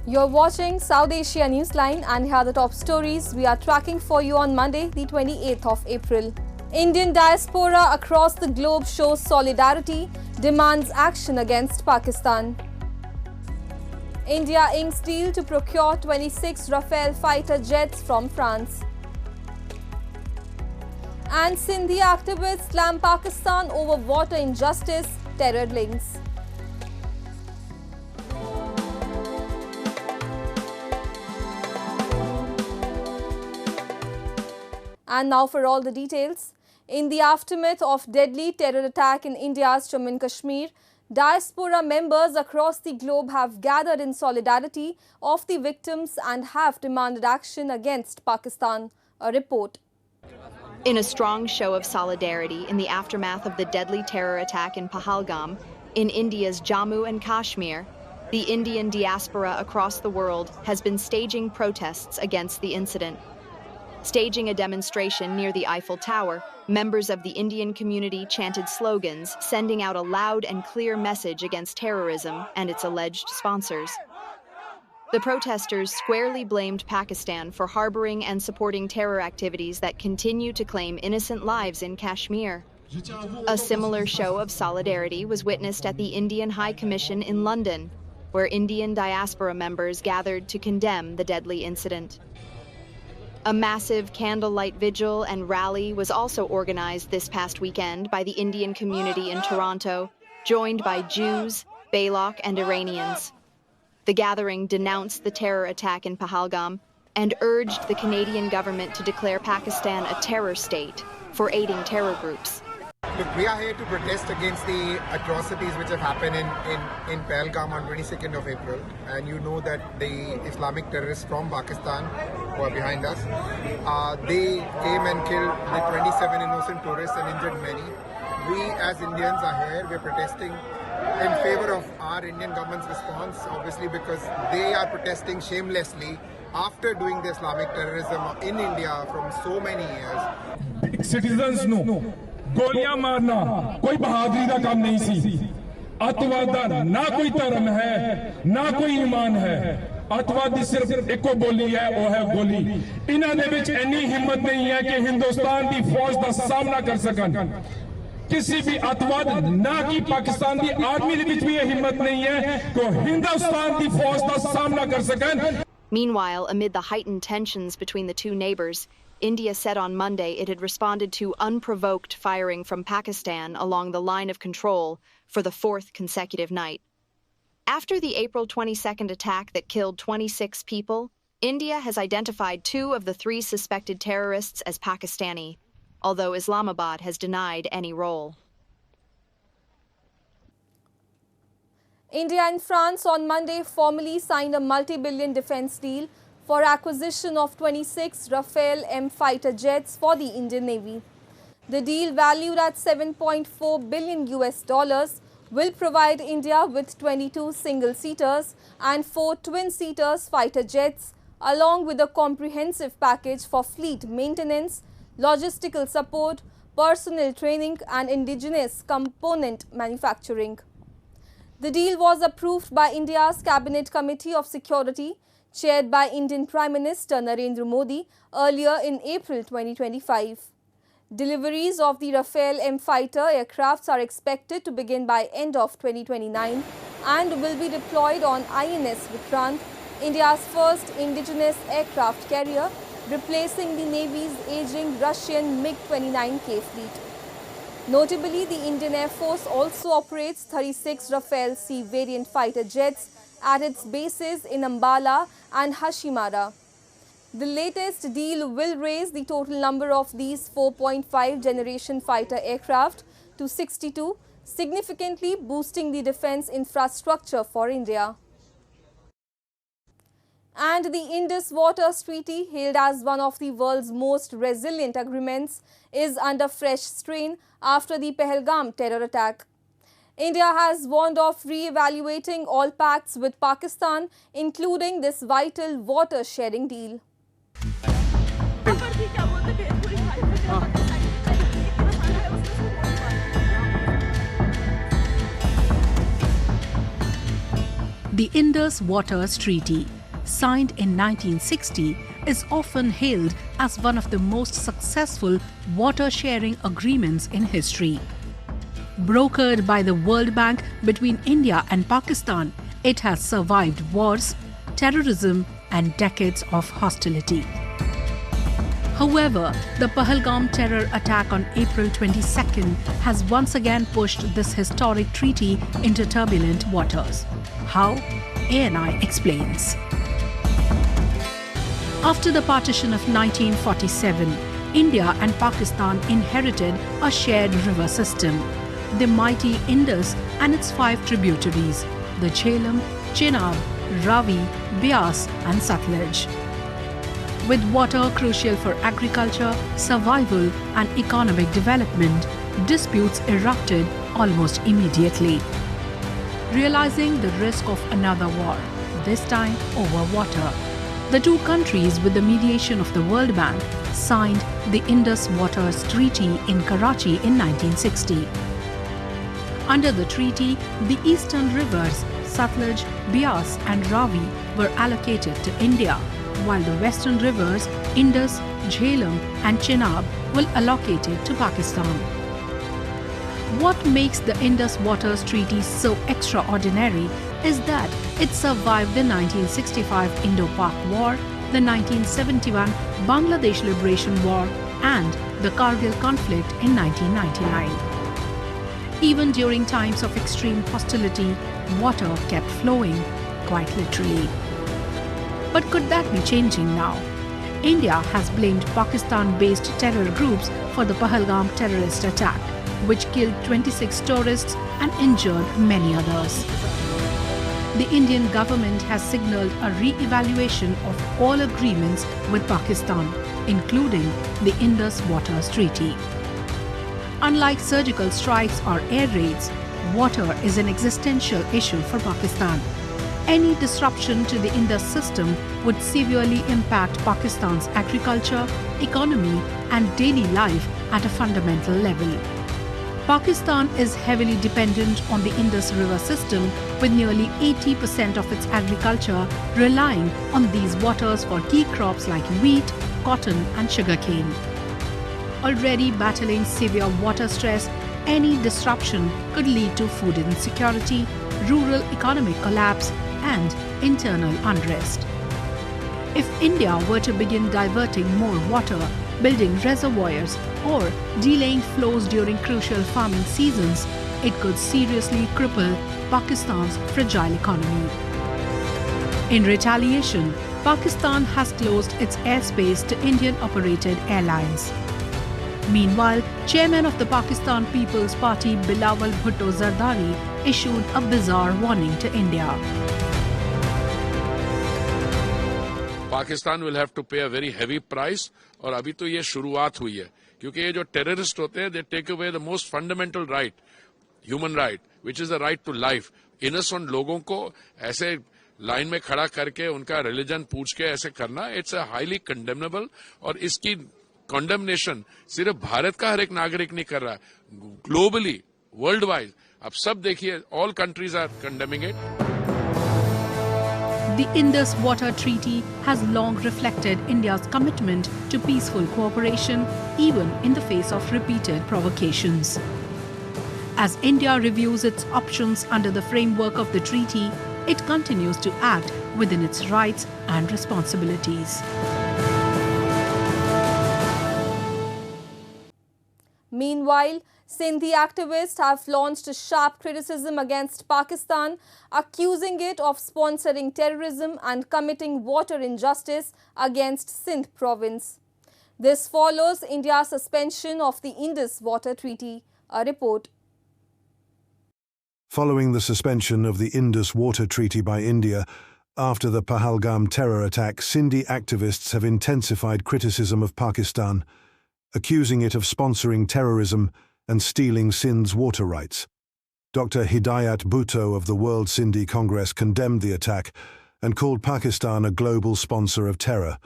You're watching South Asia Newsline, and here are the top stories we are tracking for you on Monday, the 28th of April. Indian diaspora across the globe shows solidarity, demands action against Pakistan. India inks deal to procure 26 Rafale fighter jets from France. And Sindhi activists slam Pakistan over water injustice, terror links. And now for all the details. In the aftermath of deadly terror attack in India's Jammu and Kashmir, diaspora members across the globe have gathered in solidarity of the victims and have demanded action against Pakistan. A report. In a strong show of solidarity in the aftermath of the deadly terror attack in Pahalgam, in India's Jammu and Kashmir, the Indian diaspora across the world has been staging protests against the incident. Staging a demonstration near the Eiffel Tower, members of the Indian community chanted slogans, sending out a loud and clear message against terrorism and its alleged sponsors. The protesters squarely blamed Pakistan for harboring and supporting terror activities that continue to claim innocent lives in Kashmir. A similar show of solidarity was witnessed at the Indian High Commission in London, where Indian diaspora members gathered to condemn the deadly incident. A massive candlelight vigil and rally was also organized this past weekend by the Indian community in Toronto, joined by Jews, Baloch, and Iranians. The gathering denounced the terror attack in Pahalgam and urged the Canadian government to declare Pakistan a terror state for aiding terror groups. Look, we are here to protest against the atrocities which have happened in Pahalgam on 22nd of April. And you know that the Islamic terrorists from Pakistan who are behind us, they came and killed the 27 innocent tourists and injured many. We as Indians are here, we're protesting in favor of our Indian government's response, obviously because they are protesting shamelessly after doing the Islamic terrorism in India from so many years. Citizens know. गोलियां मारना कोई बहादुरी का काम नहीं सी अतवाद दा ना कोई धर्म है ना कोई ईमान है अतवाद दी सिर्फ एको बोली है वो है गोली इन्हां दे विच इन्नी हिम्मत नहीं है कि हिंदुस्तान दी फौज दा सामना कर सकन किसी भी अतवाद ना कि पाकिस्तान दी आर्मी दे विच भी ये हिम्मत नहीं है कि हिंदुस्तान दी फौज दा सामना कर सकन. Meanwhile, amid the heightened tensions between the two neighbors, India said on Monday it had responded to unprovoked firing from Pakistan along the line of control for the fourth consecutive night. After the April 22nd attack that killed 26 people, India has identified 2 of the 3 suspected terrorists as Pakistani, although Islamabad has denied any role. India and France on Monday formally signed a multi-billion defense deal for acquisition of 26 Rafale M fighter jets for the Indian Navy. The deal, valued at $7.4 billion, will provide India with 22 single-seaters and 4 twin-seaters fighter jets, along with a comprehensive package for fleet maintenance, logistical support, personnel training and indigenous component manufacturing. The deal was approved by India's Cabinet Committee of Security, chaired by Indian Prime Minister Narendra Modi earlier in April 2025. Deliveries of the Rafale M fighter aircrafts are expected to begin by end of 2029 and will be deployed on INS Vikrant, India's first indigenous aircraft carrier, replacing the Navy's aging Russian MiG-29K fleet. Notably, the Indian Air Force also operates 36 Rafale C variant fighter jets at its bases in Ambala and Hashimara. The latest deal will raise the total number of these 4.5 generation fighter aircraft to 62, significantly boosting the defense infrastructure for India. And the Indus Waters Treaty, hailed as one of the world's most resilient agreements, is under fresh strain after the Pahalgam terror attack. India has warned of re-evaluating all pacts with Pakistan, including this vital water-sharing deal. The Indus Waters Treaty, signed in 1960, is often hailed as one of the most successful water-sharing agreements in history. Brokered by the World Bank between India and Pakistan, it has survived wars, terrorism, and decades of hostility. However, the Pahalgam terror attack on April 22nd has once again pushed this historic treaty into turbulent waters. How? ANI explains. After the partition of 1947, India and Pakistan inherited a shared river system, the mighty Indus and its 5 tributaries, the Jhelum, Chenab, Ravi, Beas and Satluj. With water crucial for agriculture, survival and economic development, disputes erupted almost immediately. Realizing the risk of another war, this time over water, the two countries, with the mediation of the World Bank, signed the Indus Waters Treaty in Karachi in 1960. Under the treaty, the eastern rivers Satluj, Beas and Ravi were allocated to India, while the western rivers Indus, Jhelum and Chenab were allocated to Pakistan. What makes the Indus Waters Treaty so extraordinary is that it survived the 1965 Indo-Pak War, the 1971 Bangladesh Liberation War and the Kargil conflict in 1999. Even during times of extreme hostility, water kept flowing, quite literally. But could that be changing now? India has blamed Pakistan-based terror groups for the Pahalgam terrorist attack, which killed 26 tourists and injured many others. The Indian government has signalled a re-evaluation of all agreements with Pakistan, including the Indus Waters Treaty. Unlike surgical strikes or air raids, water is an existential issue for Pakistan. Any disruption to the Indus system would severely impact Pakistan's agriculture, economy and daily life at a fundamental level. Pakistan is heavily dependent on the Indus River system, with nearly 80% of its agriculture relying on these waters for key crops like wheat, cotton and sugarcane. Already battling severe water stress, any disruption could lead to food insecurity, rural economic collapse and internal unrest. If India were to begin diverting more water, building reservoirs or delaying flows during crucial farming seasons, it could seriously cripple Pakistan's fragile economy. In retaliation, Pakistan has closed its airspace to Indian-operated airlines. Meanwhile, chairman of the Pakistan People's Party Bilawal Bhutto Zardari issued a bizarre warning to India. Pakistan will have to pay a very heavy price, और अभी तो ये शुरुआत हुई है, क्योंकि ये जो terrorists होते हैं, they take away the most fundamental right, human right, which is the right to life. Innocent लोगों को ऐसे लाइन में खड़ा करके उनका रिलीजन पूछ के ऐसे करना, it's a highly condemnable, और इसकी condemnation सिर्फ भारत का हर एक नागरिक नहीं कर रहा है, globally, worldwide, अब सब देखिए, all countries are condemning it. The Indus Water Treaty has long reflected India's commitment to peaceful cooperation, even in the face of repeated provocations. As India reviews its options under the framework of the treaty, it continues to act within its rights and responsibilities. Meanwhile, Sindhi activists have launched sharp criticism against Pakistan, accusing it of sponsoring terrorism and committing water injustice against Sindh province. This follows India's suspension of the Indus Water Treaty. A report. Following the suspension of the Indus Water Treaty by India, after the Pahalgam terror attack, Sindhi activists have intensified criticism of Pakistan, accusing it of sponsoring terrorism and stealing Sindh's water rights. Dr. Hidayat Bhutto of the World Sindhi Congress condemned the attack and called Pakistan a global sponsor of terror,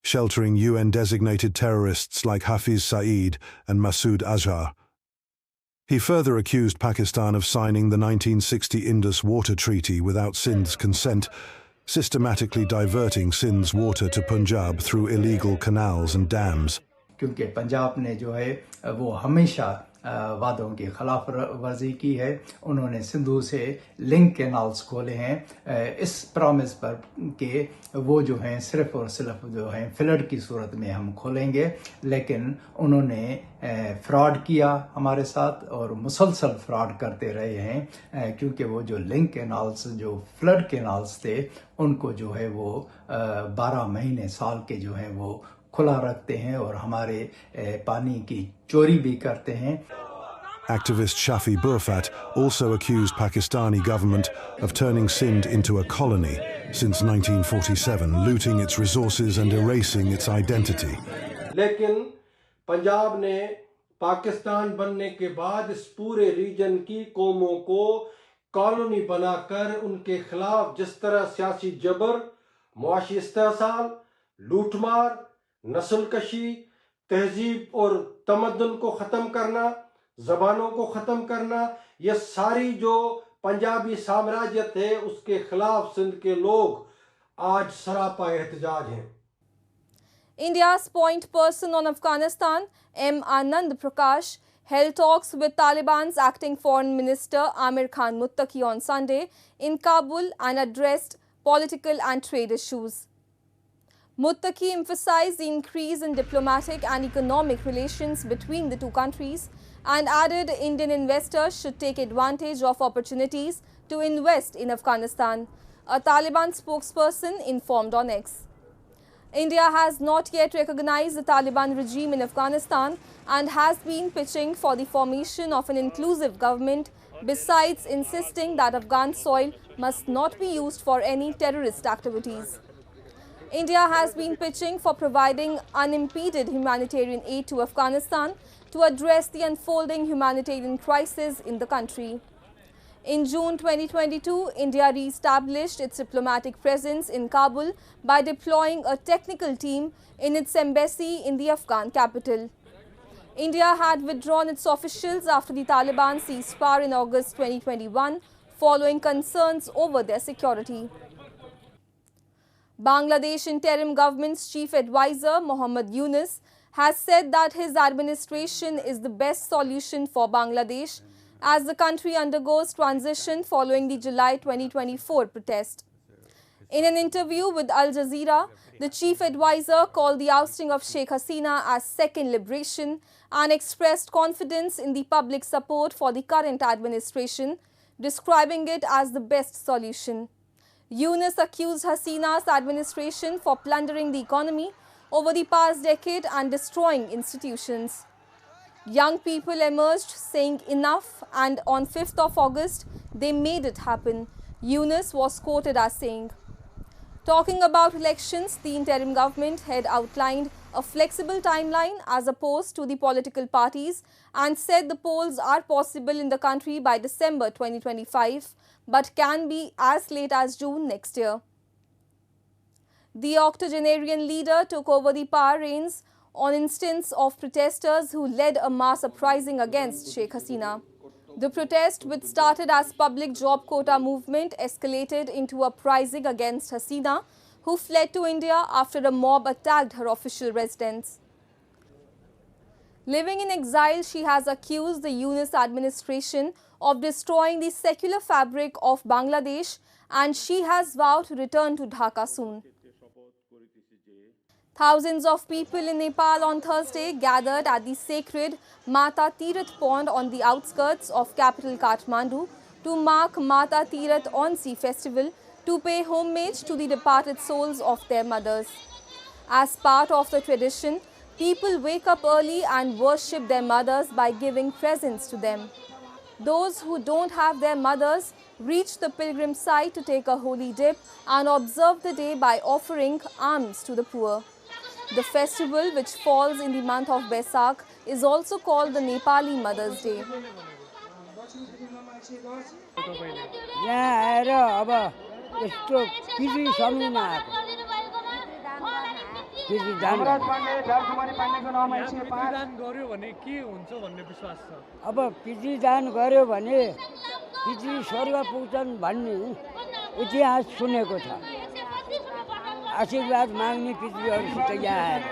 sheltering UN-designated terrorists like Hafiz Saeed and Masood Azhar. He further accused Pakistan of signing the 1960 Indus Water Treaty without Sindh's consent, systematically diverting Sindh's water to Punjab through illegal canals and dams. क्योंकि पंजाब ने जो है वो हमेशा वादों की खिलाफ वर्जी की है। उन्होंने सिंधु से लिंक कैनाल्स खोले हैं इस प्रॉमिस पर कि वो जो हैं सिर्फ और सिर्फ जो हैं फ्लड की सूरत में हम खोलेंगे, लेकिन उन्होंने फ्रॉड किया हमारे साथ और मुसलसल फ्रॉड करते रहे हैं, क्योंकि वो जो लिंक कैनाल्स जो फ्लड कैनाल्स थे उनको जो है वो 12 महीने साल के जो हैं वो खुला रखते हैं और हमारे पानी की चोरी भी करते हैं। Activist Shafi Burfat also accused Pakistani government of turning Sindh into a colony since 1947, looting its resources and erasing its identity. लेकिन पंजाब ने पाकिस्तान बनने के बाद इस पूरे रीजन की कौमों को कॉलोनी बनाकर उनके खिलाफ जिस तरह सियासी जबर, मुआशी इस्तेहसाल, लूटमार, नस्लकशी, तहजीब और तमद्दुन को ख़त्म करना, ज़बानों को ख़त्म करना, ये सारी जो पंजाबी साम्राज्य थे उसके खिलाफ सिंध के लोग आज सरापा एहतजाज हैं। India's point person on Afghanistan, M. Anand Prakash, held talks with Taliban's acting foreign minister Amir Khan Muttaqi on Sunday in Kabul and addressed political and trade issues. Muttaqi emphasized the increase in diplomatic and economic relations between the two countries and added Indian investors should take advantage of opportunities to invest in Afghanistan, a Taliban spokesperson informed on X. India has not yet recognized the Taliban regime in Afghanistan and has been pitching for the formation of an inclusive government, besides insisting that Afghan soil must not be used for any terrorist activities. India has been pitching for providing unimpeded humanitarian aid to Afghanistan to address the unfolding humanitarian crisis in the country. In June 2022, India re-established its diplomatic presence in Kabul by deploying a technical team in its embassy in the Afghan capital. India had withdrawn its officials after the Taliban ceasefire in August 2021, following concerns over their security. Bangladesh interim government's chief advisor, Mohammad Yunus, has said that his administration is the best solution for Bangladesh as the country undergoes transition following the July 2024 protest. In an interview with Al Jazeera, the chief advisor called the ousting of Sheikh Hasina as second liberation and expressed confidence in the public support for the current administration, describing it as the best solution. Yunus accused Hasina's administration for plundering the economy over the past decade and destroying institutions. Young people emerged saying enough, and on 5th of August, they made it happen. Yunus was quoted as saying, talking about elections, the interim government had outlined a flexible timeline as opposed to the political parties and said the polls are possible in the country by December 2025, but can be as late as June next year. The octogenarian leader took over the power reins on instance of protesters who led a mass uprising against Sheikh Hasina. The protest, which started as public job quota movement, escalated into uprising against Hasina, who fled to India after a mob attacked her official residence. Living in exile, she has accused the Yunus administration of destroying the secular fabric of Bangladesh, and she has vowed to return to Dhaka soon. Thousands of people in Nepal on Thursday gathered at the sacred Mata Tirath pond on the outskirts of capital Kathmandu to mark Mata Tirath Onsi festival to pay homage to the departed souls of their mothers. As part of the tradition, people wake up early and worship their mothers by giving presents to them. Those who don't have their mothers reach the pilgrim site to take a holy dip and observe the day by offering alms to the poor. The festival, which falls in the month of Baisakh, is also called the Nepali Mother's Day. पितृदान गर्यो भने के हुन्छ भन्ने विश्वास छ अब पितृदान गर्यो भने पितृ स्वर्ग पुग्छन् भन्ने इतिहास सुनेको छ आशीर्वाद माग्ने पितृहरूसित यहाँ आएर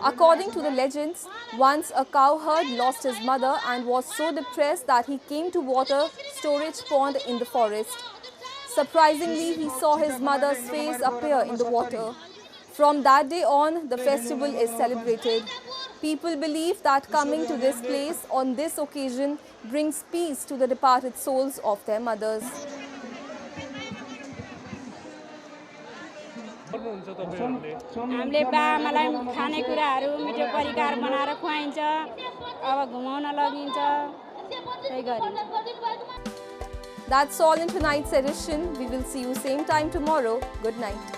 According to the legends, once a cowherd lost his mother and was so depressed that he came to water storage pond in the forest. Surprisingly, he saw his mother's face appear in the water. From that day on, the festival is celebrated. People believe that coming to this place on this occasion brings peace to the departed souls of their mothers. हामीले बाआमालाई खानेकुराहरू मिठो परिकार बनाएर खुवाइन्छ अब घुमाउन लगिन्छ त्यही गरिन्छ That's all in tonight's edition. We will see you same time tomorrow. Good night.